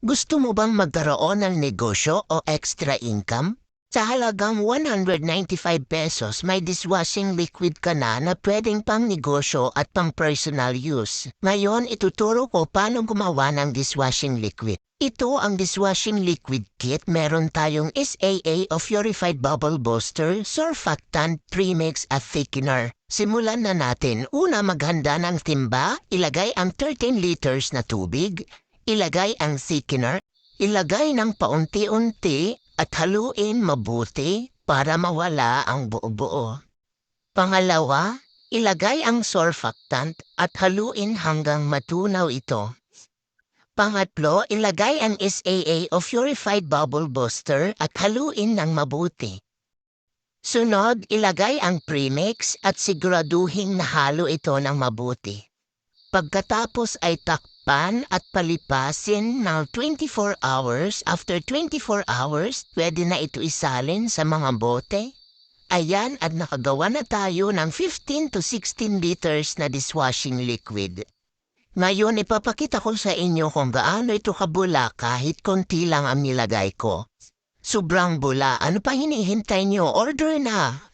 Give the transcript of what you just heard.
Gusto mo bang magkaroon ng negosyo o extra income? Sa halagang ₱195, may dishwashing liquid ka na pwedeng pang negosyo at pang personal use. Ngayon, ituturo ko paano gumawa ng dishwashing liquid. Ito ang dishwashing liquid kit. Meron tayong SAA o Purified Bubble Booster, Surfactant, Premix at Thickener. Simulan na natin. Una, maghanda ng timba. Ilagay ang 13 liters na tubig. Ilagay ang thickener. Ilagay ng paunti-unti at haluin mabuti para mawala ang buo-buo. Pangalawa, ilagay ang surfactant at haluin hanggang matunaw ito. Pangatlo, ilagay ang SAA o Purified Bubble Booster at haluin ng mabuti. Sunod, ilagay ang premix at siguraduhin na halo ito ng mabuti. Pagkatapos ay takpan at palipasin ng 24 hours. After 24 hours, pwede na ito isalin sa mga bote. Ayan, at nakagawa na tayo ng 15 to 16 liters na dishwashing liquid. Ngayon, ipapakita ko sa inyo kung gaano ito kabula kahit konti lang ang nilagay ko. Sobrang bula. Ano pa hinihintay nyo? Order na!